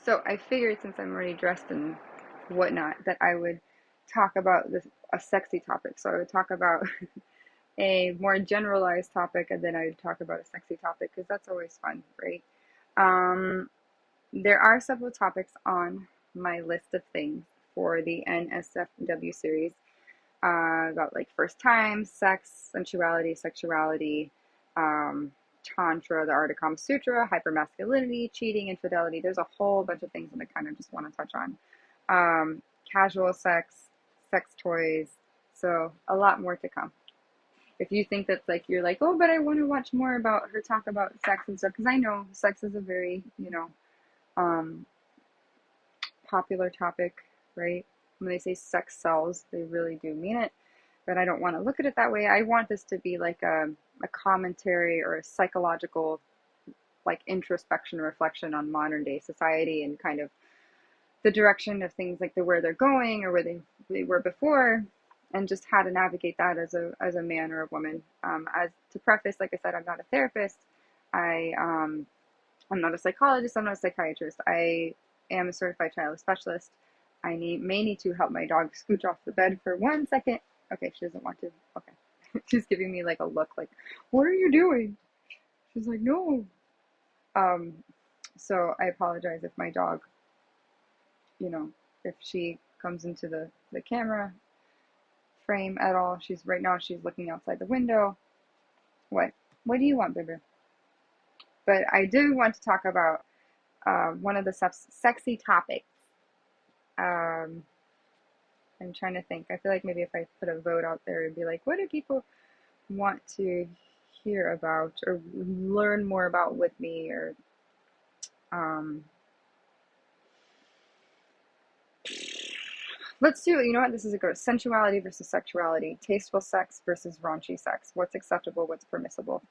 So I figured since I'm already dressed and whatnot that I would talk about a sexy topic. So I would talk about a more generalized topic and then I would talk about a sexy topic because that's always fun, right? Um, there are several topics on my list of things for the NSFW series about like first time, sex, sensuality, sexuality, um, tantra, the art of Kama Sutra, hypermasculinity, cheating, infidelity. There's a whole bunch of things that I kind of just want to touch on. Casual sex, sex toys. So a lot more to come. If you think that's like you're like, oh, but I want to watch more about her talk about sex and stuff, because I know sex is a very um, popular topic, right? When they say sex sells, they really do mean it. But I don't want to look at it that way. I want this to be like a commentary or a psychological, like introspection, reflection on modern day society and kind of the direction of things, like where they're going or where they were before, and just how to navigate that as a man or a woman. As to preface, like I said, I'm not a therapist. I'm not a psychologist. I'm not a psychiatrist. I am a certified child specialist. May need to help my dog scooch off the bed for 1 second. Okay, she doesn't want to. Okay. She's giving me like a look like, what are you doing? She's like, no. Um, so I apologize if my dog, if she comes into the camera frame at all. Right now she's looking outside the window. What? What do you want, baby? But I do want to talk about one of the sexy topics. Um, I'm trying to think. I feel like maybe if I put a vote out there, it'd be like, what do people want to hear about or learn more about with me? Or um, let's do, you know what? This is a good sensuality versus sexuality, tasteful sex versus raunchy sex. What's acceptable? What's permissible?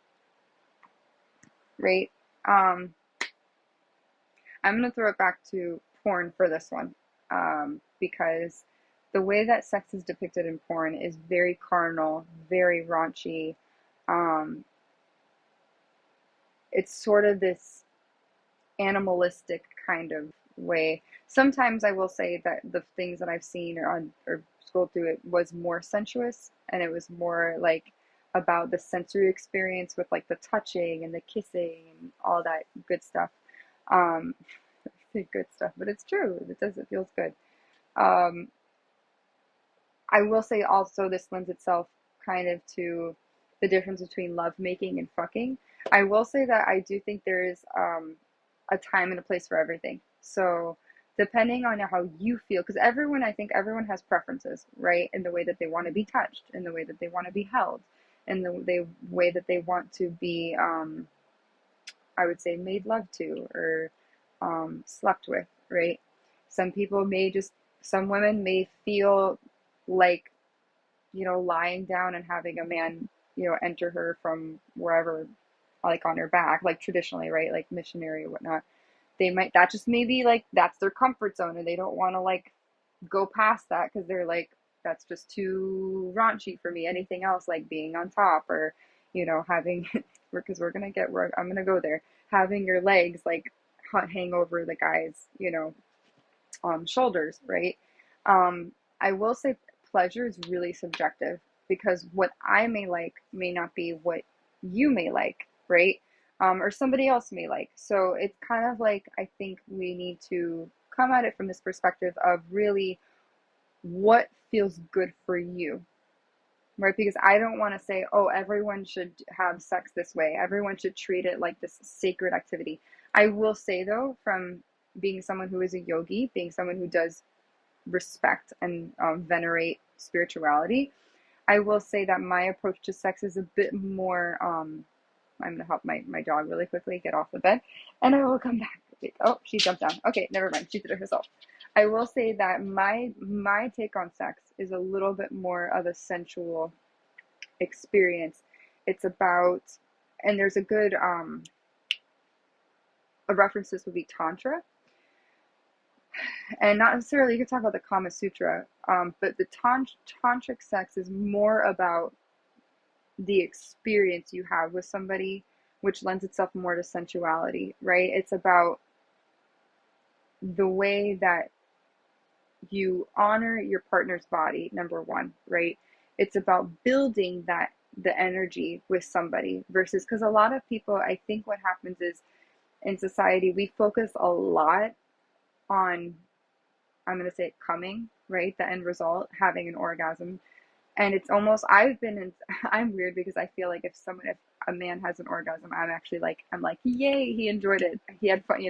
Right? Um, I'm gonna throw it back to porn for this one, because the way that sex is depicted in porn is very carnal, very raunchy. Um, it's sort of this animalistic kind of way. Sometimes I will say that the things that I've seen or scrolled through it was more sensuous, and it was more like about the sensory experience with like the touching and the kissing and all that good stuff. Um, good stuff, but it's true. It feels good. Um, I will say also this lends itself kind of to the difference between lovemaking and fucking. I will say that I do think there is a time and a place for everything. So depending on how you feel, because I think everyone has preferences, right? In the way that they want to be touched, in the way that they want to be held, in the way that they want to be, I would say, made love to or slept with, right? Some people some women may feel like, lying down and having a man, enter her from wherever, like on her back, like traditionally, right? Like missionary or whatnot. That just may be like, that's their comfort zone and they don't want to like go past that because they're like, that's just too raunchy for me. Anything else like being on top or, having, because I'm going to go there, having your legs like hang over the guy's, shoulders, right? I will say pleasure is really subjective because what I may like may not be what you may like, right? Or somebody else may like. So it's kind of like, I think we need to come at it from this perspective of really what feels good for you, right? Because I don't want to say, oh, everyone should have sex this way. Everyone should treat it like this sacred activity. I will say, though, from being someone who is a yogi, being someone who does respect and venerate spirituality, I will say that my approach to sex is a bit more. I'm going to help my dog really quickly get off the bed, and I will come back. Oh, she jumped down. Okay, never mind. She did it herself. I will say that my take on sex is a little bit more of a sensual experience. It's about, and there's a good a reference to this would be tantra, and not necessarily you could talk about the Kama Sutra, but the tantric sex is more about the experience you have with somebody, which lends itself more to sensuality, right? It's about the way that you honor your partner's body, number one, right? It's about building that the energy with somebody versus because a lot of people, I think what happens is in society, we focus a lot on, I'm going to say coming, right? The end result, having an orgasm. And it's almost, I've been in, I'm weird because I feel like if a man has an orgasm, I'm like, yay, he enjoyed it. He had fun,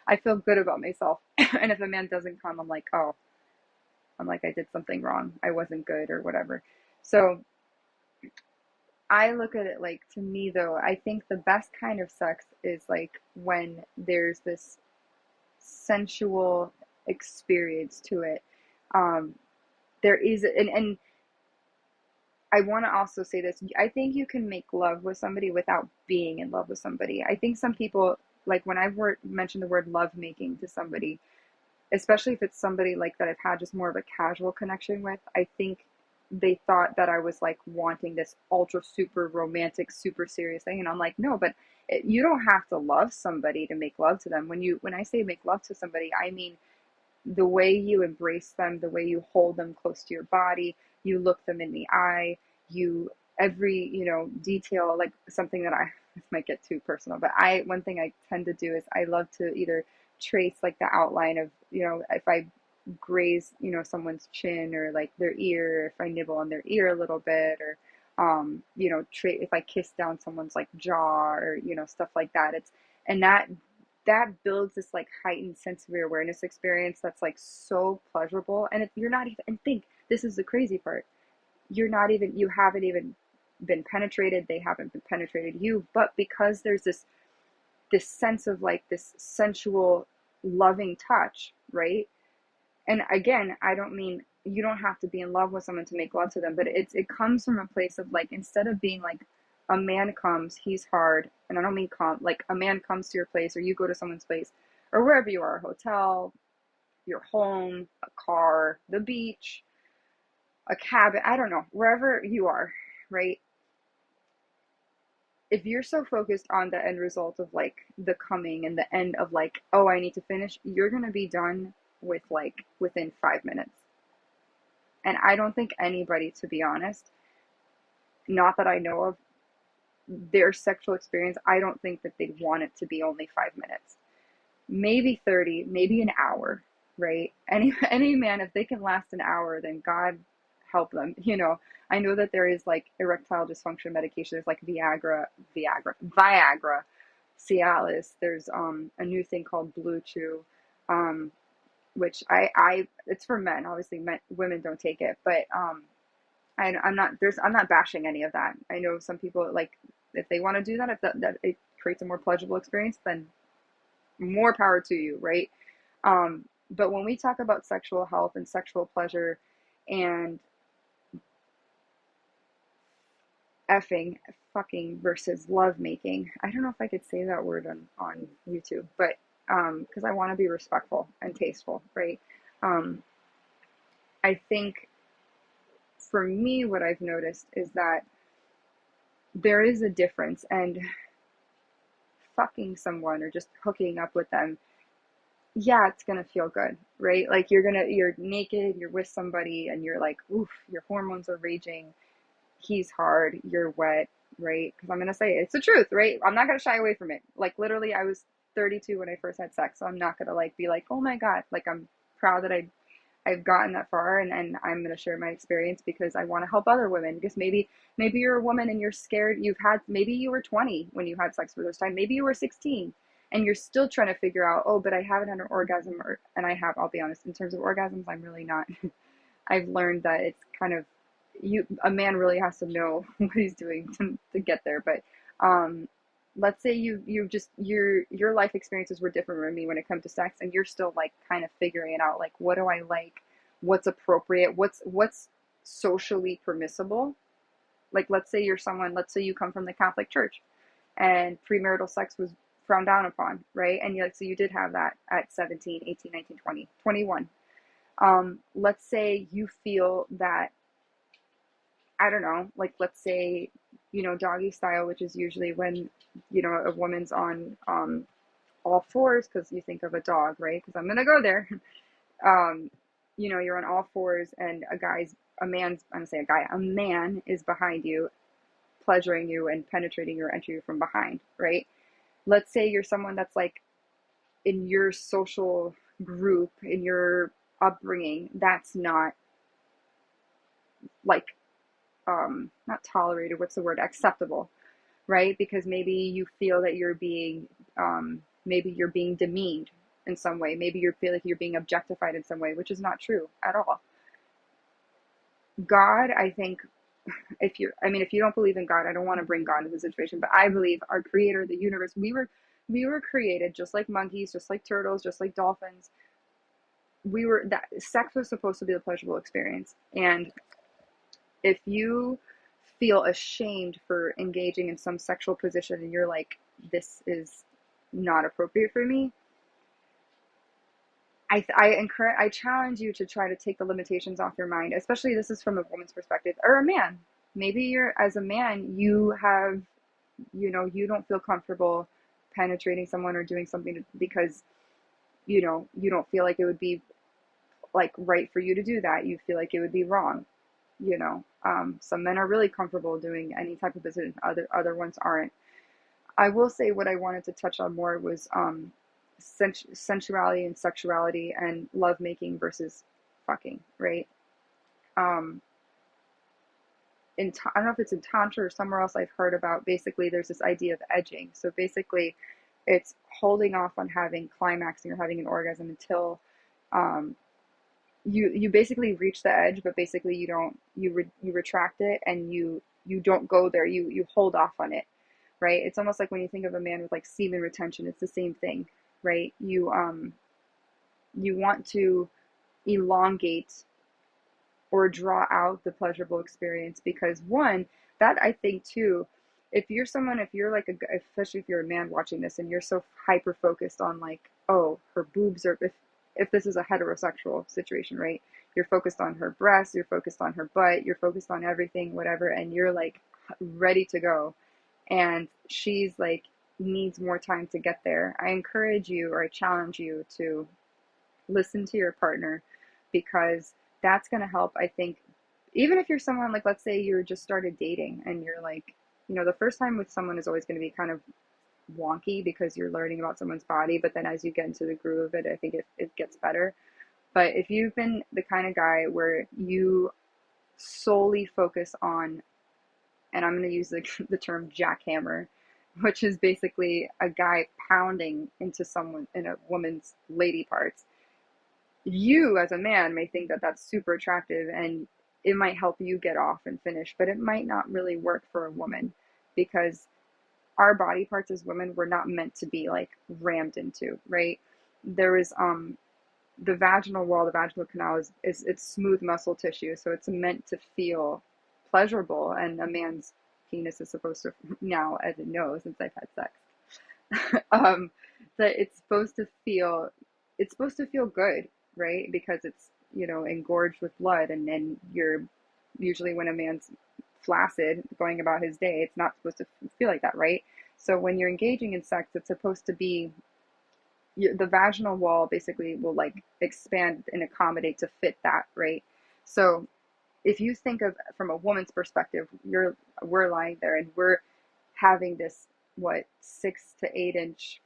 I feel good about myself. And if a man doesn't come, I'm like, oh, I'm like, I did something wrong. I wasn't good or whatever. So I look at it like, to me though, I think the best kind of sex is like when there's this sensual experience to it. Um, there is, and I want to also say this. I think you can make love with somebody without being in love with somebody. I think some people, like when I've mentioned the word love making to somebody, especially if it's somebody like that I've had just more of a casual connection with, I think they thought that I was like wanting this ultra super romantic, super serious thing. And I'm like, no, but you don't have to love somebody to make love to them. When I say make love to somebody, I mean the way you embrace them, the way you hold them close to your body, you look them in the eye, you every, detail, like something that this might get too personal, but one thing I tend to do is I love to either trace like the outline of, if I graze, someone's chin or like their ear, if I nibble on their ear a little bit, or if I kiss down someone's like jaw or, stuff like that. And that builds this like heightened sensory awareness experience that's like so pleasurable. And you're not even, and think, this is the crazy part. You haven't even been penetrated. They haven't been penetrated you, but because there's this sense of like this sensual, loving touch, right? And again, I don't mean you don't have to be in love with someone to make love to them, but it comes from a place of like, instead of being like a man comes, he's hard, and I don't mean like a man comes to your place or you go to someone's place or wherever you are, a hotel, your home, a car, the beach, a cabin, I don't know, wherever you are, right? If you're so focused on the end result of like the coming and the end of like, oh, I need to finish, you're going to be done with like within 5 minutes. And I don't think anybody, to be honest, not that I know of, their sexual experience, I don't think that they'd want it to be only 5 minutes. Maybe 30, maybe an hour, right? Any man, if they can last an hour, then God help them. I know that there is like erectile dysfunction medication. There's like Viagra, Cialis. There's a new thing called Blue Chew, which I it's for men. Obviously, women don't take it, but I'm not bashing any of that. I know some people like if they want to do that, if that it creates a more pleasurable experience, then more power to you, right? But when we talk about sexual health and sexual pleasure and effing, fucking versus love making, I don't know if I could say that word on YouTube, but because I want to be respectful and tasteful, right? Um, I think for me, what I've noticed is that there is a difference, and fucking someone or just hooking up with them, yeah, it's gonna feel good, right? Like you're naked, you're with somebody, and you're like, oof, your hormones are raging. He's hard, you're wet, right? Because I'm gonna say it's the truth, right? I'm not gonna shy away from it. Like literally, I was 32 when I first had sex, so I'm not gonna like be like, oh my god, like I'm proud that I've gotten that far, and I'm going to share my experience because I want to help other women. Because maybe you're a woman and you're scared. Maybe you were 20 when you had sex for the first time. Maybe you were 16 and you're still trying to figure out, oh, but I haven't had an orgasm, and I'll be honest, in terms of orgasms, I'm really not. I've learned that it's kind of, a man really has to know what he's doing to get there. But let's say your life experiences were different from me when it comes to sex, and you're still like kind of figuring it out, like what do I like, what's appropriate, what's socially permissible. Like let's say you come from the Catholic Church and premarital sex was frowned down upon, right? And so you did have that at 17, 18, 19, 20, 21. Let's say you feel that, I don't know, like let's say, doggy style, which is usually when, a woman's on all fours, because you think of a dog, right? Because I'm gonna go there. um, you know, you're on all fours, and a man's, I'm gonna say a guy, a man is behind you, pleasuring you and penetrating you or entering you from behind, right? Let's say you're someone that's like in your social group, in your upbringing, that's not like, not tolerated, what's the word, acceptable, right? Because maybe you feel that you're being, maybe you're being demeaned in some way. Maybe you feel like you're being objectified in some way, which is not true at all. God, I think, if you don't believe in God, I don't want to bring God into the situation, but I believe our creator, the universe, we were created just like monkeys, just like turtles, just like dolphins. That sex was supposed to be a pleasurable experience. And if you feel ashamed for engaging in some sexual position and you're like, this is not appropriate for me, I challenge you to try to take the limitations off your mind, especially this is from a woman's perspective or a man. Maybe as a man, you don't feel comfortable penetrating someone or doing something because, you don't feel like it would be like right for you to do that. You feel like it would be wrong. Some men are really comfortable doing any type of position. Other ones aren't. I will say what I wanted to touch on more was sensuality and sexuality and lovemaking versus fucking, right? Um, I don't know if it's in Tantra or somewhere else I've heard about, basically there's this idea of edging. So basically it's holding off on having climaxing or having an orgasm until um, you basically reach the edge, but basically you retract it and you don't go there. You hold off on it, right? It's almost like when you think of a man with like semen retention, it's the same thing, right? You want to elongate or draw out the pleasurable experience because one, that I think too, if you're like especially if you're a man watching this and you're so hyper focused on like, oh, her boobs are, if this is a heterosexual situation, right? You're focused on her breasts, you're focused on her butt, you're focused on everything, whatever, and you're like ready to go. And she's like needs more time to get there. I encourage you or I challenge you to listen to your partner because that's going to help. I think even if you're someone like, let's say you're just started dating and you're like, the first time with someone is always going to be kind of wonky because you're learning about someone's body, but then as you get into the groove of it, I think it gets better. But if you've been the kind of guy where you solely focus on, and I'm going to use the term jackhammer, which is basically a guy pounding into someone in a woman's lady parts, you as a man may think that that's super attractive and it might help you get off and finish, but it might not really work for a woman because our body parts as women were not meant to be like rammed into, right? There is the vaginal wall, the vaginal canal is it's smooth muscle tissue, so it's meant to feel pleasurable, and a man's penis is supposed to, now as it knows since I've had sex, that it's supposed to feel good, right? Because it's, engorged with blood, and then you're usually when a man's flaccid going about his day, it's not supposed to feel like that, right? So when you're engaging in sex, it's supposed to be the vaginal wall basically will like expand and accommodate to fit that, right? So if you think of from a woman's perspective, we're lying there and we're having this 6 to 8 inch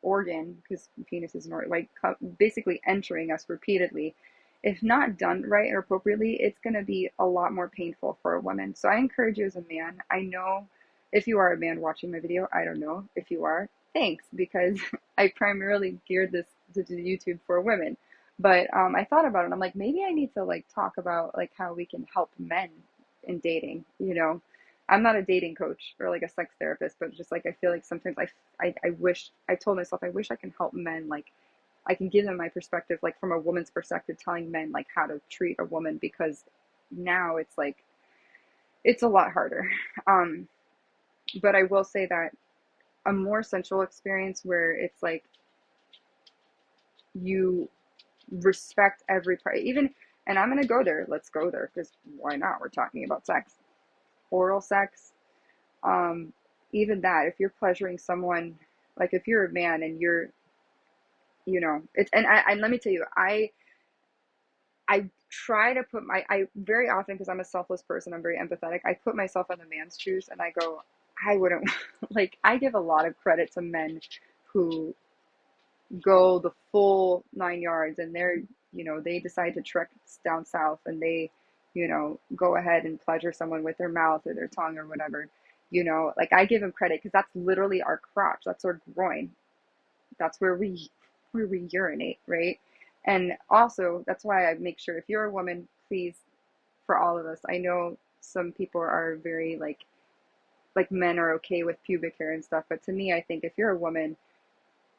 organ, because penis is an organ, like basically entering us repeatedly. If not done right or appropriately, it's going to be a lot more painful for a woman. So I encourage you as a man. I know if you are a man watching my video, I don't know if you are. Thanks, because I primarily geared this to YouTube for women. But I thought about it. I'm like, maybe I need to like talk about like how we can help men in dating. I'm not a dating coach or like a sex therapist, but just like I feel like sometimes I wish I told myself I wish I can help men, like I can give them my perspective, like from a woman's perspective, telling men like how to treat a woman, because now it's like it's a lot harder. Um, but I will say that a more sensual experience where it's like you respect every part, even, and I'm gonna go there. Let's go there because why not? We're talking about sex, oral sex. Um, Even that, if you're pleasuring someone Like if you're a man and you're, it's, and let me tell you, I try to put I very often, because I'm a selfless person, I'm very empathetic. I put myself in the man's shoes and I go, I wouldn't, like, I give a lot of credit to men who go the full 9 yards and they decide to trek down south and they, go ahead and pleasure someone with their mouth or their tongue or whatever. Like I give them credit because that's literally our crotch, that's our groin, that's where we urinate, right? And also that's why I make sure, if you're a woman, please, for all of us, I know some people are very like men are okay with pubic hair and stuff, but to me, I think if you're a woman,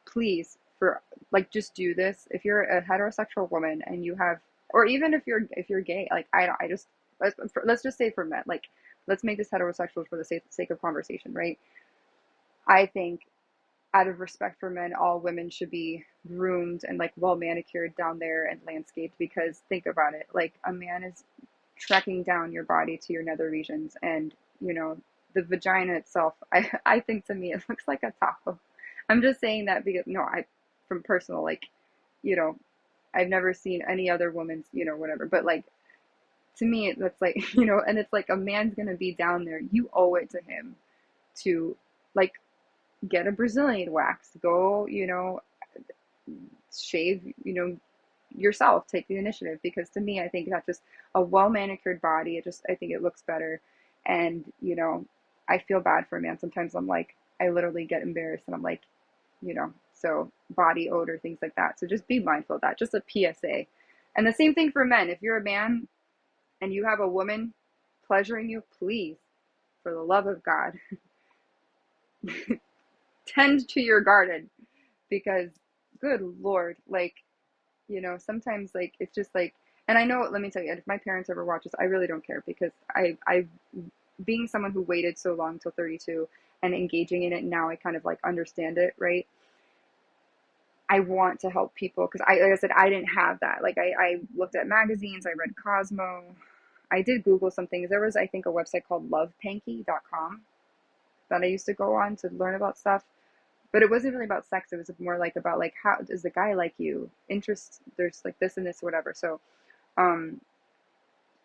please, for like, just do this. If you're a heterosexual woman and you have, or even if you're gay, like I just, let's just say for men, like, let's make this heterosexual for the sake of conversation, right? I think, out of respect for men, all women should be groomed and like well manicured down there and landscaped, because think about it, like a man is trekking down your body to your nether regions, and the vagina itself, I think, to me it looks like a taco. I'm just saying that because, no, I, from personal, like, you know I've never seen any other woman's, whatever, but like, to me that's like, and it's like a man's gonna be down there, you owe it to him to, like, get a Brazilian wax, go, shave, yourself, take the initiative, because to me, I think that just a well manicured body, I think it looks better. And I feel bad for a man sometimes. I'm like, I literally get embarrassed and I'm like, so body odor, things like that, so just be mindful of that, just a PSA. And the same thing for men. If you're a man and you have a woman pleasuring you, please, for the love of God, tend to your garden, because good Lord, like, sometimes, like, it's just like, and I know, let me tell you, if my parents ever watch this, I really don't care, because I being someone who waited so long till 32 and engaging in it now, I kind of like understand it, right? I want to help people because, like I said, I didn't have that. Like, I looked at magazines, I read Cosmo, I did Google some things. There was, I think, a website called lovepanky.com that I used to go on to learn about stuff. But it wasn't really about sex. It was more like about, like, how does the guy like you? Interest, there's like this and this, whatever. So, um,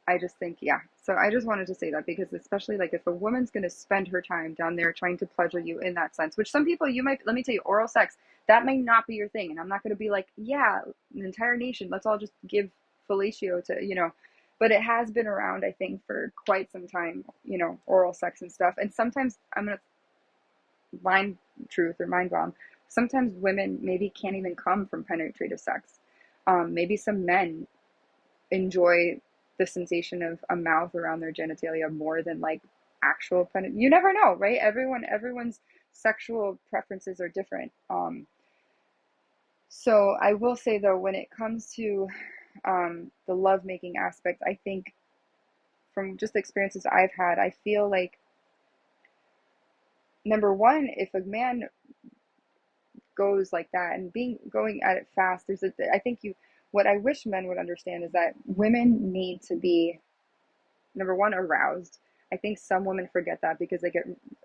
I just think, yeah. So I just wanted to say that, because especially like if a woman's going to spend her time down there trying to pleasure you in that sense, which some people, you might, let me tell you, oral sex, that may not be your thing. And I'm not going to be like, yeah, an entire nation, let's all just give fellatio to, but it has been around, I think, for quite some time, oral sex and stuff. And sometimes, I'm going to mind truth or mind bomb, sometimes women maybe can't even come from penetrative sex. Maybe some men enjoy the sensation of a mouth around their genitalia more than like actual you never know, right? Everyone's sexual preferences are different. So I will say, though, when it comes to the lovemaking aspect, I think, from just the experiences I've had, I feel like, number one, if a man goes like that and going at it fast, I think, what I wish men would understand is that women need to be, number one, aroused. I think some women forget that, because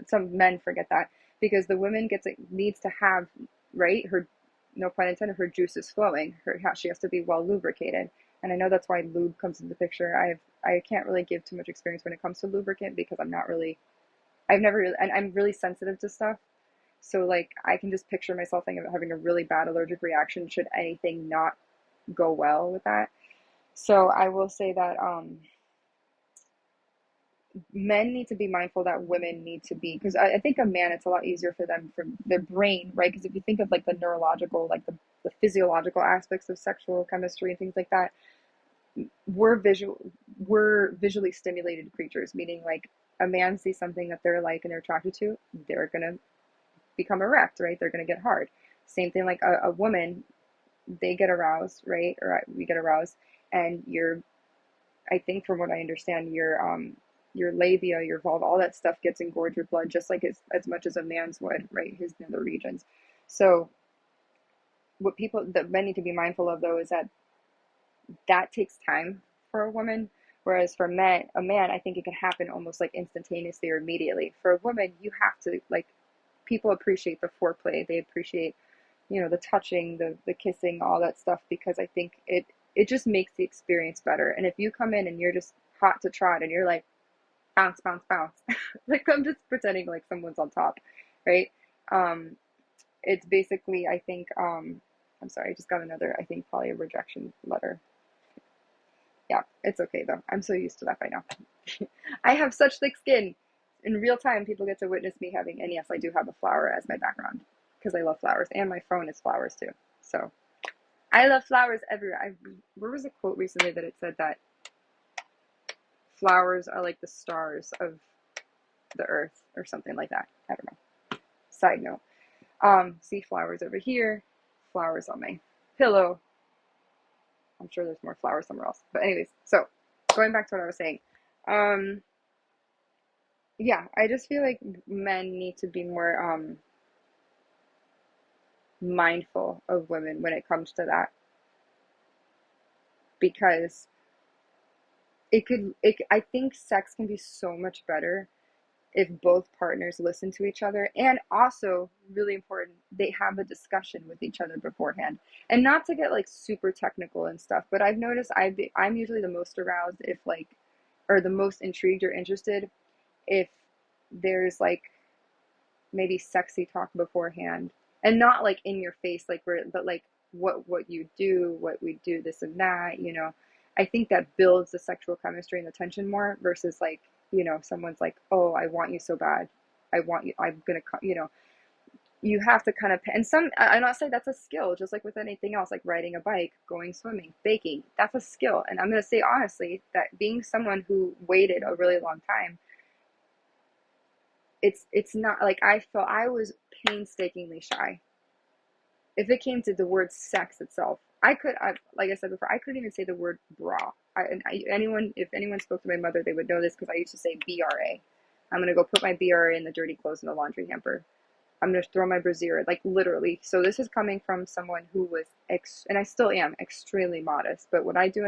some men forget that, because the woman needs to have, right, her, no pun intended, her juices flowing. She has to be well lubricated. And I know that's why lube comes into the picture. I can't really give too much experience when it comes to lubricant, because I've never really, and I'm really sensitive to stuff. So, like, I can just picture myself having a really bad allergic reaction should anything not go well with that. So I will say that, men need to be mindful that women need to be, because I think a man, it's a lot easier for them, for their brain, right? Because if you think of like the neurological, like the physiological aspects of sexual chemistry and things like that, we're visually stimulated creatures, meaning like a man sees something that they're like and they're attracted to, they're gonna become erect, right? They're gonna get hard. Same thing, like a woman, they get aroused, right? Or we get aroused, and I think, from what I understand, your labia, your vulva, all that stuff gets engorged with blood, just like as much as a man's would, right? His nether regions. So what people that men need to be mindful of, though, is that takes time for a woman, whereas for a man, I think it can happen almost like instantaneously or immediately. For a woman, you have to, like, people appreciate the foreplay. They appreciate, you know, the touching, the kissing, all that stuff, because I think it just makes the experience better. And if you come in and you're just hot to trot and you're like bounce, bounce, bounce, like I'm just pretending like someone's on top, right? Um, it's basically, I think, I'm sorry, I just got another, I think probably a rejection letter. Yeah, it's okay though. I'm so used to that by now. I have such thick skin. In real time, people get to witness me having, and yes, I do have a flower as my background because I love flowers, and my phone is flowers too. So I love flowers everywhere. Where was a quote recently that it said that flowers are like the stars of the earth or something like that. I don't know. Side note. See flowers over here, flowers on my pillow. I'm sure there's more flowers somewhere else. But anyways, so going back to what I was saying. Um, yeah, I just feel like men need to be more mindful of women when it comes to that, because I think sex can be so much better if both partners listen to each other, and also really important, they have a discussion with each other beforehand. And not to get like super technical and stuff, but I've noticed I'm usually the most aroused if like, or the most intrigued or interested if there's like maybe sexy talk beforehand, and not like in your face, like where, but like what you do, what we do, this and that, you know. I think that builds the sexual chemistry and the tension more versus like, you know, someone's like, oh, I want you so bad, I want you, I'm gonna, you know, you have to kind of, and some, I'm not saying that's a skill, just like with anything else, like riding a bike, going swimming, baking, that's a skill. And I'm gonna say honestly that being someone who waited a really long time, it's not like I felt I was painstakingly shy. If it came to the word sex itself, like I said before, I couldn't even say the word bra. If anyone spoke to my mother, they would know this because I used to say BRA. I'm gonna go put my BRA in the dirty clothes in the laundry hamper. I'm gonna throw my brassiere, like literally. So this is coming from someone who was and I still am extremely modest. But what I do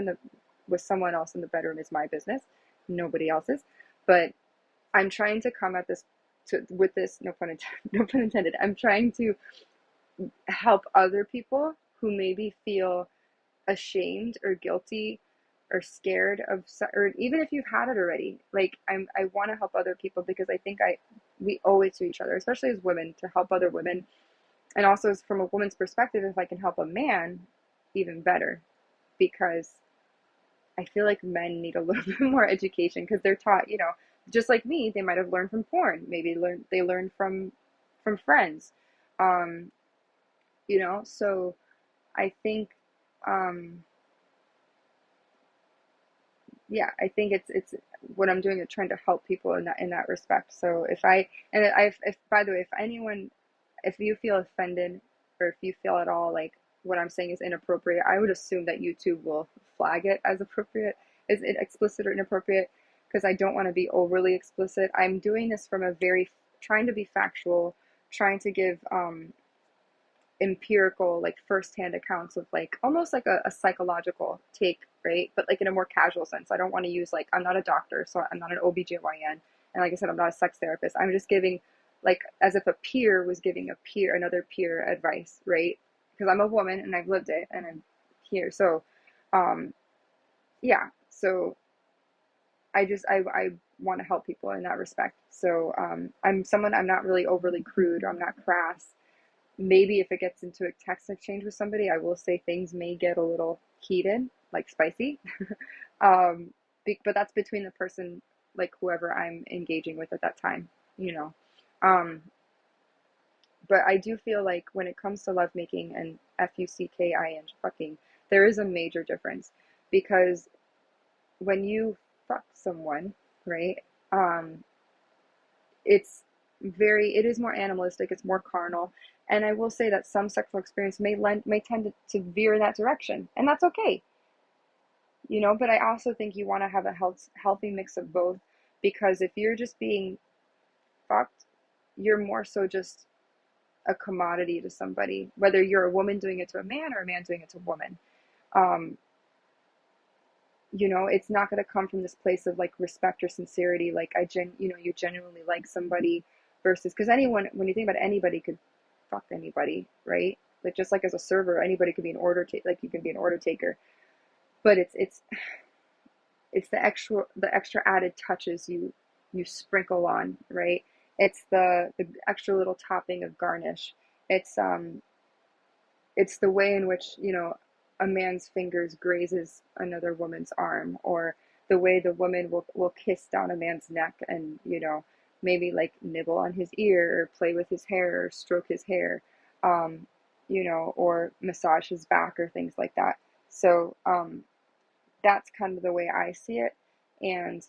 with someone else in the bedroom is my business, nobody else's. But I'm trying to come at this with this, no pun intended, no pun intended. I'm trying to help other people who maybe feel ashamed or guilty or scared of, or even if you've had it already, like I want to help other people because I think we owe it to each other, especially as women, to help other women. And also from a woman's perspective, if I can help a man, even better, because I feel like men need a little bit more education because they're taught, you know, just like me, they might have learned from porn, maybe they learned from friends, um, you know. So I think, um, yeah, I think it's what I'm doing is trying to help people in that respect. So if by the way, if anyone, if you feel offended or if you feel at all like what I'm saying is inappropriate, I would assume that YouTube will flag it as appropriate, is it explicit or inappropriate, because I don't want to be overly explicit. I'm doing this from a very, trying to be factual, trying to give empirical, like firsthand accounts of like almost like a psychological take, right? But like in a more casual sense. I don't want to use like, I'm not a doctor, so I'm not an OBGYN. And like I said, I'm not a sex therapist. I'm just giving like as if a peer was giving another peer advice, right? Because I'm a woman and I've lived it and I'm here. So um yeah. So I want to help people in that respect. So I'm not really overly crude, or I'm not crass. Maybe if it gets into a text exchange with somebody, I will say things may get a little heated, like spicy. um, but that's between the person, like whoever I'm engaging with at that time, you know. Um, but I do feel like when it comes to lovemaking and fucking, fucking, there is a major difference, because when you fuck someone, right? Um, it is more animalistic, it's more carnal. And I will say that some sexual experience may tend to veer in that direction, and that's okay, you know. But I also think you want to have a healthy mix of both, because if you're just being fucked, you're more so just a commodity to somebody, whether you're a woman doing it to a man or a man doing it to a woman. um, you know, it's not going to come from this place of like respect or sincerity, like you know, you genuinely like somebody, versus, because anyone, when you think about it, anybody could fuck anybody, right? Like just like as a server, anybody could be an like you can be an order taker, but it's the extra added touches you sprinkle on, right? It's the extra little topping of garnish. It's it's the way in which, a man's fingers grazes another woman's arm, or the way the woman will kiss down a man's neck and, maybe like nibble on his ear or play with his hair or stroke his hair, um, or massage his back or things like that. So that's kind of the way I see it. And,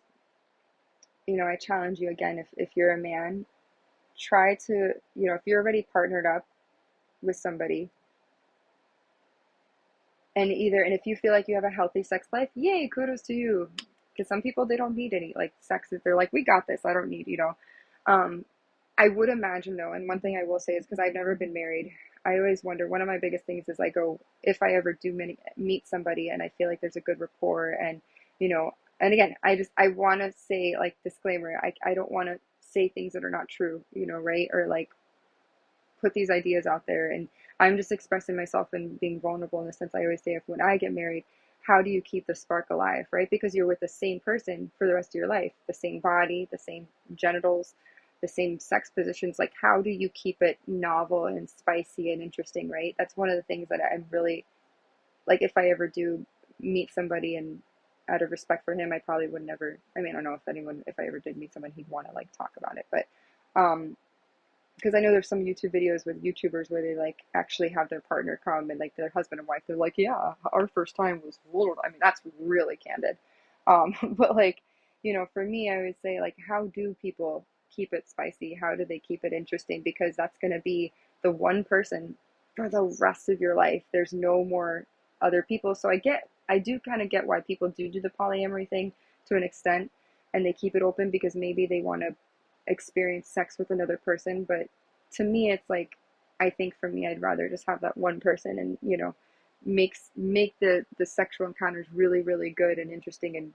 I challenge you again, if you're a man, try to, if you're already partnered up with somebody, and if you feel like you have a healthy sex life, yay, kudos to you. Because some people, they don't need any like sex. They're like, we got this. I don't need, Um, I would imagine though, and one thing I will say is because I've never been married, I always wonder. One of my biggest things is I go, if I ever do meet somebody and I feel like there's a good rapport, and you know, and again, I want to say like disclaimer, I don't want to say things that are not true, right? Or like put these ideas out there, and I'm just expressing myself and being vulnerable in the sense I always say, if when I get married, how do you keep the spark alive, right? Because you're with the same person for the rest of your life, the same body, the same genitals, the same sex positions. Like, how do you keep it novel and spicy and interesting, right? That's one of the things that I'm really like. If I ever do meet somebody, and out of respect for him, I probably would never, I mean, I don't know if I ever did meet someone, he'd want to like talk about it, but because I know there's some YouTube videos with YouTubers where they like actually have their partner come, and like their husband and wife, they're like, yeah, our first time was, I mean, that's really candid. But like, for me, I would say like, how do people keep it spicy? How do they keep it interesting? Because that's going to be the one person for the rest of your life. There's no more other people. So I do kind of get why people do the polyamory thing to an extent, and they keep it open because maybe they want to experience sex with another person. But to me, it's like, I think for me, I'd rather just have that one person, and make the sexual encounters really, really good and interesting, and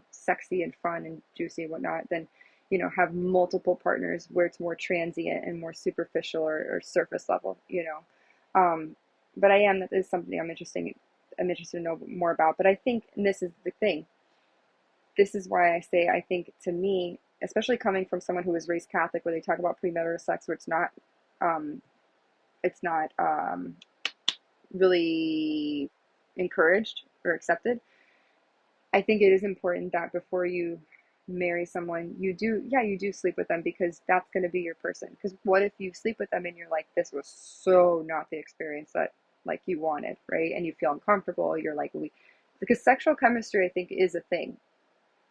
sexy and fun and juicy and whatnot, than have multiple partners where it's more transient and more superficial, or surface level. But that is something I'm interested to know more about. But I think, and this is the thing, this is why I say, I think, to me, especially coming from someone who was raised Catholic, where they talk about premarital sex, where um, it's not really encouraged or accepted. I think it is important that before you marry someone, you do sleep with them, because that's going to be your person. Because what if you sleep with them and you're like, this was so not the experience that like you wanted, right? And you feel uncomfortable. You're like, because sexual chemistry, I think, is a thing.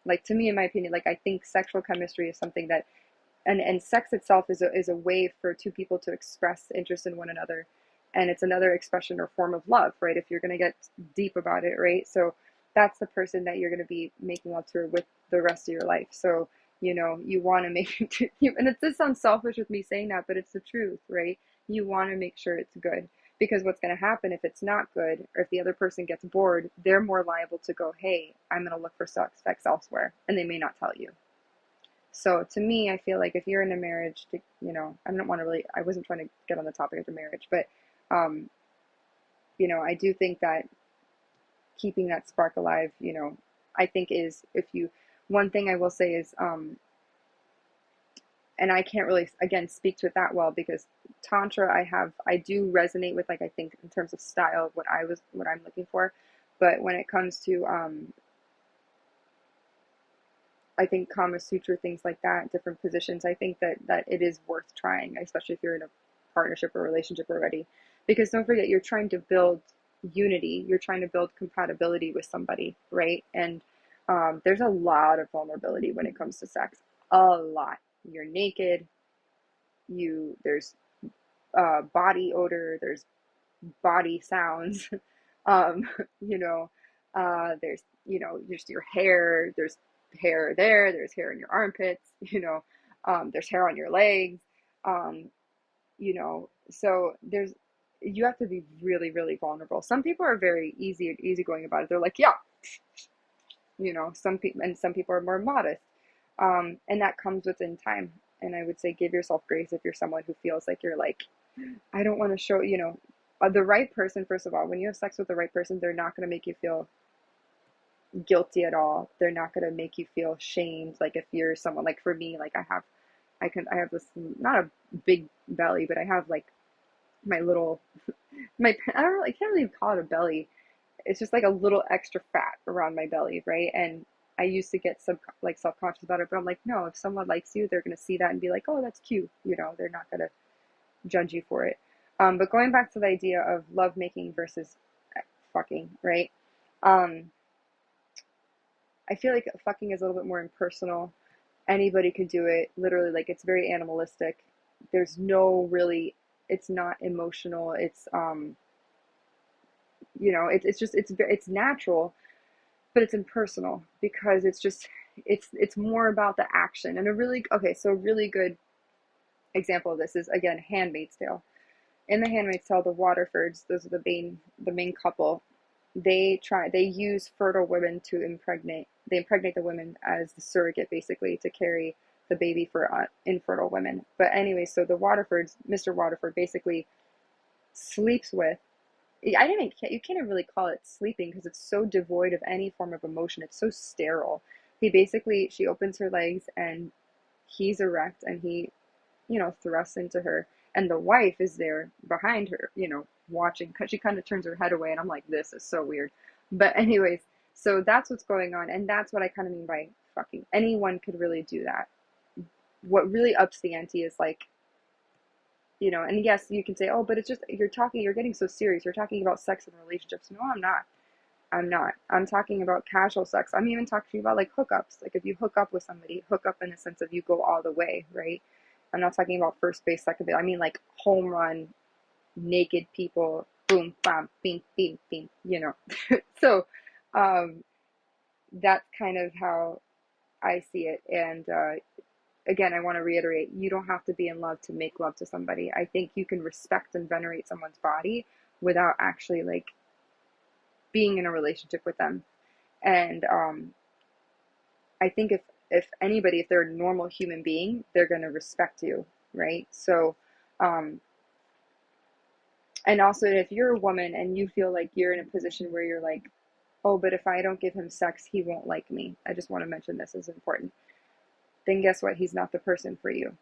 Like, to me, in my opinion, like, I think sexual chemistry is something that, and sex itself is a way for two people to express interest in one another, and it's another expression or form of love, right? If you're going to get deep about it, right? So that's the person that you're going to be making love to with the rest of your life. So you want to make and it does sound selfish with me saying that, but it's the truth, right? You want to make sure it's good, because what's going to happen if it's not good, or if the other person gets bored, they're more liable to go, hey, I'm going to look for sex elsewhere, and they may not tell you. So to me, I feel like if you're in a marriage, I don't want to really, I wasn't trying to get on the topic of the marriage, but, um, I do think that keeping that spark alive, I think is, one thing I will say is, and I can't really, again, speak to it that well, because Tantra, I do resonate with, like, I think in terms of style of what I'm looking for. But when it comes to, I think Kama Sutra, things like that, different positions, I think that it is worth trying, especially if you're in a partnership or relationship already. Because don't forget, you're trying to build unity, you're trying to build compatibility with somebody, right? And there's a lot of vulnerability when it comes to sex. A lot. You're naked, there's body odor, there's body sounds, um, you know, there's, just your hair, there's hair there's hair in your armpits, there's hair on your legs, um, so you have to be really, really vulnerable. Some people are very easygoing about it. They're like, yeah, some people are more modest. And that comes within time. And I would say give yourself grace if you're someone who feels like you're like, I don't want to show, the right person, first of all, when you have sex with the right person, they're not going to make you feel guilty at all. They're not going to make you feel shamed. Like if you're someone, like for me, like I have this, not a big belly, but I have like my little, I don't really, I can't really call it a belly. It's just like a little extra fat around my belly, right? And I used to get like self-conscious about it, but I'm like, no, if someone likes you, they're going to see that and be like, oh, that's cute. They're not going to judge you for it. But going back to the idea of love making versus fucking, right? Um, I feel like fucking is a little bit more impersonal. Anybody could do it. Literally, like it's very animalistic. There's no really, it's not emotional. It's natural, but it's impersonal because it's more about the action. And a really good example of this is again Handmaid's Tale. In the Handmaid's Tale, the Waterfords, those are the main couple. They use fertile women to impregnate. They impregnate the women as the surrogate, basically, to carry the baby for infertile women. But anyway, so the Waterfords, Mr. Waterford, basically sleeps with. You can't even really call it sleeping because it's so devoid of any form of emotion. It's so sterile. She opens her legs and he's erect and he thrusts into her. And the wife is there behind her, watching. She kind of turns her head away, and I'm like, this is so weird. But anyways, so that's what's going on, and that's what I kind of mean by fucking. Anyone could really do that. What really ups the ante is like, and yes, you can say, oh, but it's just you're getting so serious. You're talking about sex and relationships. No, I'm not. I'm not. I'm talking about casual sex. I'm even talking about like hookups. Like if you hook up with somebody, hook up in the sense of you go all the way, right? I'm not talking about first base, second base. I mean like home run, naked people, boom, bam, bing, bing, bing, So that's kind of how I see it. And again, I want to reiterate, you don't have to be in love to make love to somebody. I think you can respect and venerate someone's body without actually like being in a relationship with them. And I think if they're a normal human being, they're going to respect you, right? So, and also if you're a woman and you feel like you're in a position where you're like, oh, but if I don't give him sex, he won't like me. I just want to mention this is important. Then guess what? He's not the person for you.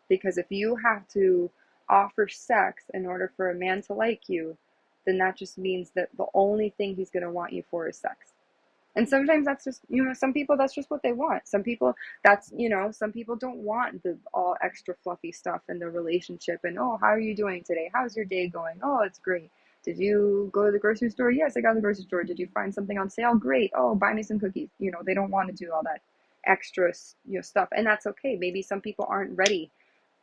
Because if you have to offer sex in order for a man to like you, then that just means that the only thing he's going to want you for is sex. And sometimes that's just, some people, that's just what they want. Some people, some people don't want the all extra fluffy stuff in the relationship. And, oh, how are you doing today? How's your day going? Oh, it's great. Did you go to the grocery store? Yes, I got to the grocery store. Did you find something on sale? Great. Oh, buy me some cookies. They don't want to do all that extra, stuff. And that's okay. Maybe some people aren't ready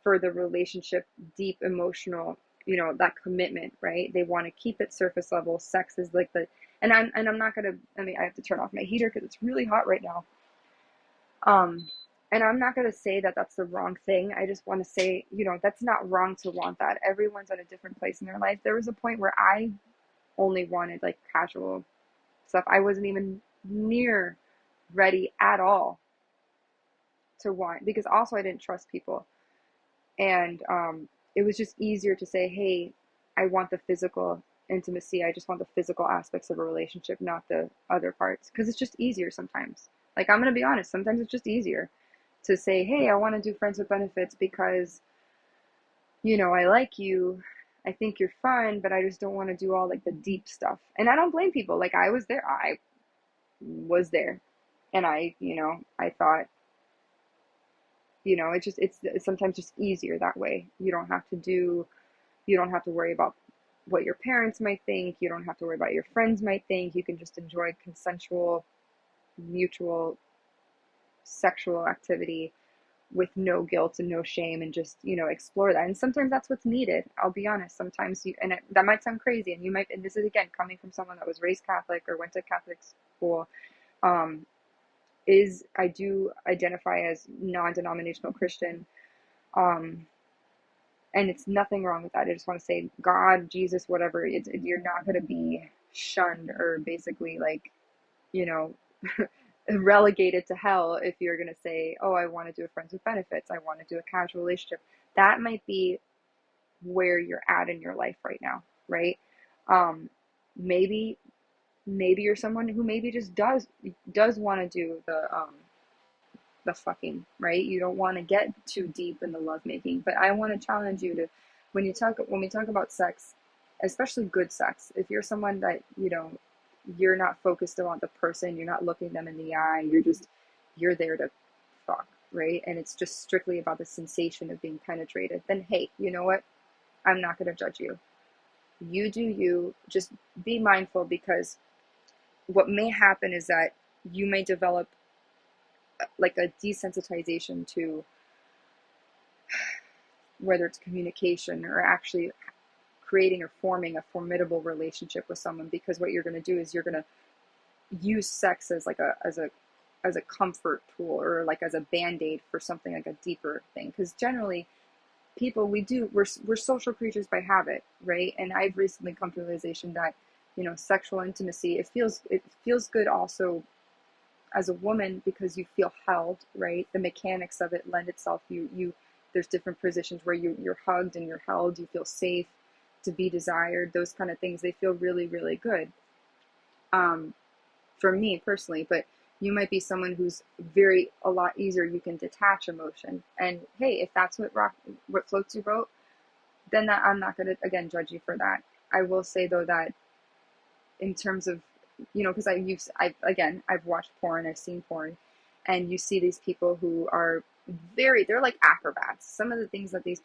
for the relationship, deep emotional, that commitment, right? They want to keep it surface level. Sex is like I'm not gonna. I have to turn off my heater because it's really hot right now. And I'm not gonna say that that's the wrong thing. I just want to say, that's not wrong to want that. Everyone's at a different place in their life. There was a point where I only wanted like casual stuff. I wasn't even near ready at all to want, because also I didn't trust people. And it was just easier to say, hey, I want the physical intimacy. I just want the physical aspects of a relationship, not the other parts. Because it's just easier sometimes. Like, I'm going to be honest, sometimes it's just easier to say, hey, I want to do friends with benefits because, I like you. I think you're fun, but I just don't want to do all like the deep stuff. And I don't blame people. Like, I was there. And I thought, it's sometimes just easier that way. You don't have to worry about what your parents might think. You don't have to worry about your friends might think. You can just enjoy consensual, mutual sexual activity with no guilt and no shame, and just, explore that. And sometimes that's what's needed. I'll be honest. Sometimes that might sound crazy, and this is again coming from someone that was raised Catholic or went to Catholic school. I do identify as non-denominational Christian. And it's nothing wrong with that. I just want to say, God, Jesus, whatever, you're not going to be shunned or basically like, relegated to hell if you're going to say, oh, I want to do a friends with benefits, I want to do a casual relationship. That might be where you're at in your life right now, right? Um, maybe you're someone who maybe just does want to do the fucking, right? You don't want to get too deep in the lovemaking, but I want to challenge you to, when we talk about sex, especially good sex, if you're someone that, you're not focused on the person, you're not looking them in the eye, you're there to fuck, right? And it's just strictly about the sensation of being penetrated, then hey, you know what? I'm not going to judge you. You do you. Just be mindful, because what may happen is that you may develop like a desensitization to whether it's communication or actually creating or forming a formidable relationship with someone, because what you're going to do is you're going to use sex as like a comfort tool, or like as a band-aid for something like a deeper thing, because generally people, we're social creatures by habit, right? And I've recently come to the realization that, sexual intimacy, it feels good also as a woman, because you feel held, right? The mechanics of it lend itself, you there's different positions where you're hugged and you're held, you feel safe, to be desired, those kind of things, they feel really, really good. um for me personally, but you might be someone who's very a lot easier, you can detach emotion, and hey, if that's what floats your boat, then that, I'm not going to again judge you for that. I will say though that in terms of, because I've watched porn, I've seen porn, and you see these people who are they're like acrobats. Some of the things that these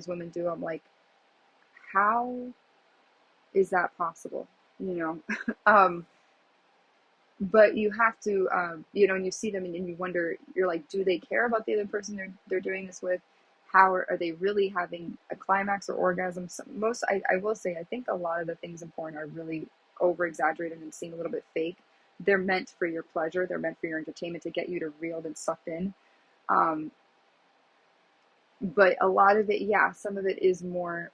women do, I'm like, how is that possible? You know, um, but you have to, and you see them and you wonder, you're like, do they care about the other person they're doing this with? How are they really having a climax or orgasm? I will say, I think a lot of the things in porn are really over exaggerated and seem a little bit fake. They're meant for your pleasure. They're meant for your entertainment, to get you to reeled and sucked in. Um, but a lot of it, yeah, some of it is more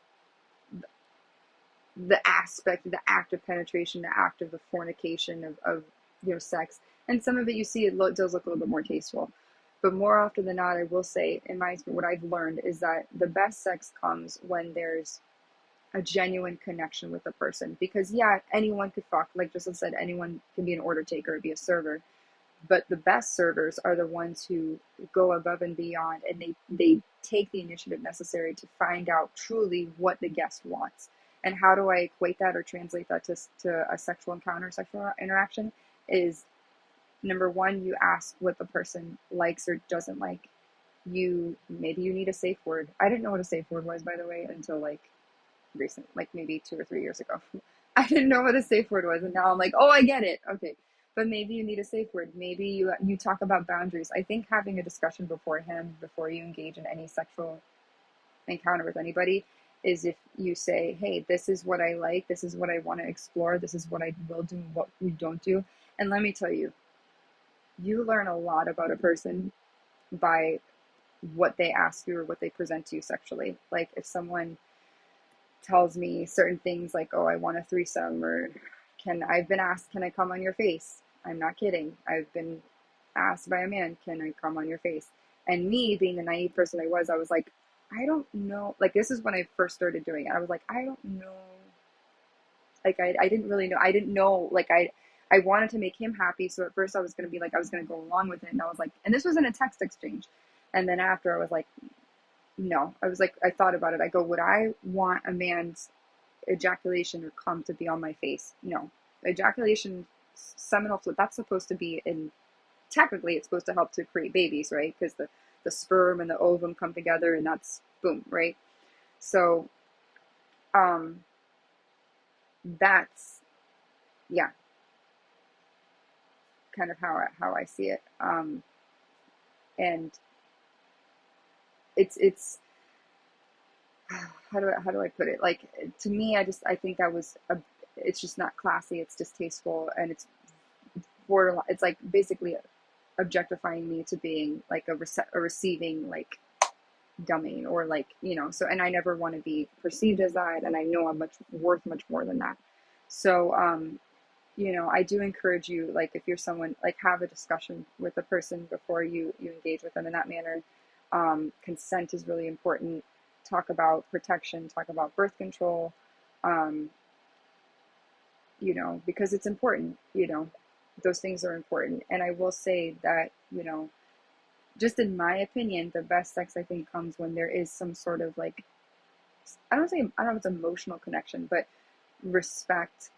the act of penetration, the act of the fornication of sex, and some of it you see does look a little bit more tasteful. But more often than not, I will say, in my experience, what I've learned is that the best sex comes when there's a genuine connection with the person. Because yeah, anyone could fuck, like just said, anyone can be an order taker or be a server. But the best servers are the ones who go above and beyond, and they take the initiative necessary to find out truly what the guest wants. And how do I equate that or translate that to a sexual encounter, sexual interaction? Is number one, you ask what the person likes or doesn't like. Maybe you need a safe word. I didn't know what a safe word was, by the way, until like recent, like maybe 2 or 3 years ago. I didn't know what a safe word was, and now I'm like, oh, I get it. Okay, but maybe you need a safe word. Maybe you talk about boundaries. I think having a discussion beforehand, before you engage in any sexual encounter with anybody, is if you say, hey, this is what I like, this is what I want to explore, this is what I will do, what we don't do. And let me tell you, you learn a lot about a person by what they ask you or what they present to you sexually. Like if someone tells me certain things like, oh, I want a threesome, or I've been asked, can I come on your face? I'm not kidding. I've been asked by a man, can I come on your face? And me being the naive person I was like, I don't know. Like, this is when I first started doing it. I was like, I don't know. Like, I didn't really know. I didn't know. Like, I wanted to make him happy. So at first I was going to be like, I was going to go along with it. And I was like, and this was in a text exchange. And then after I was like, no, I was like, I thought about it. I go, would I want a man's ejaculation or cum to be on my face? No. Ejaculation, seminal fluid, that's supposed to be in, technically it's supposed to help to create babies, right? Because the sperm and the ovum come together and that's boom, right? So um that's, yeah, kind of how I see it. And it's how do I put it? Like, to me, I think that was it's just not classy, it's distasteful, and it's borderline, it's like basically objectifying me to being like a receiving like dummy, or like, so, and I never want to be perceived as that, and I know I'm worth much more than that. So I do encourage you, like, if you're someone, like, have a discussion with the person before you engage with them in that manner. Consent is really important. Talk about protection, talk about birth control, um, because it's important, those things are important. And I will say that, just in my opinion, the best sex I think comes when there is some sort of like, I don't know if it's emotional connection, but respect,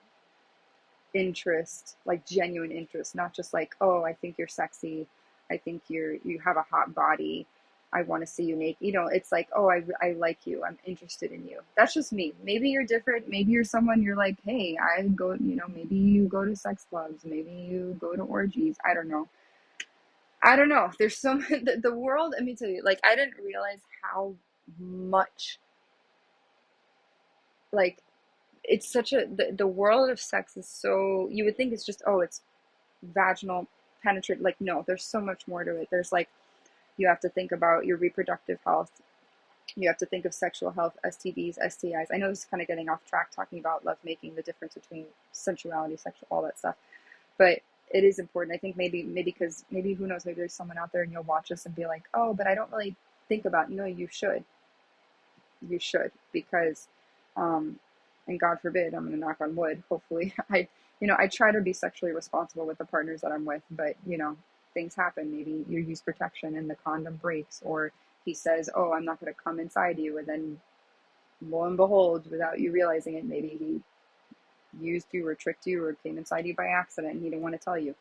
interest, like genuine interest, not just like, oh, I think you're sexy, I think you have a hot body, I want to see you naked. It's like, oh, I like you, I'm interested in you. That's just me. Maybe you're different. Maybe you're someone, you're like, hey, I go, maybe you go to sex clubs, maybe you go to orgies. I don't know. There's so the world. Let me tell you, like, I didn't realize how much, like, it's such the world of sex is so, you would think it's just, oh, it's vaginal penetrate. Like, no, there's so much more to it. There's like, you have to think about your reproductive health. You have to think of sexual health, STDs, STIs. I know this is kind of getting off track talking about lovemaking, the difference between sensuality, sexual, all that stuff. But it is important. I think maybe because maybe, who knows, maybe there's someone out there and you'll watch this and be like, oh, but I don't really think about, you should, because, um, and God forbid, I'm going to knock on wood, hopefully, I try to be sexually responsible with the partners that I'm with, but, things happen. Maybe you use protection and the condom breaks, or he says, oh, I'm not going to come inside you. And then lo and behold, without you realizing it, maybe he used you or tricked you or came inside you by accident and he didn't want to tell you.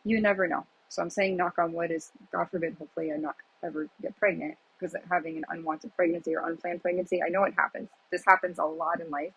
You never know. So I'm saying knock on wood is, God forbid, hopefully I not ever get pregnant, because having an unwanted pregnancy or unplanned pregnancy, I know it happens. This happens a lot in life.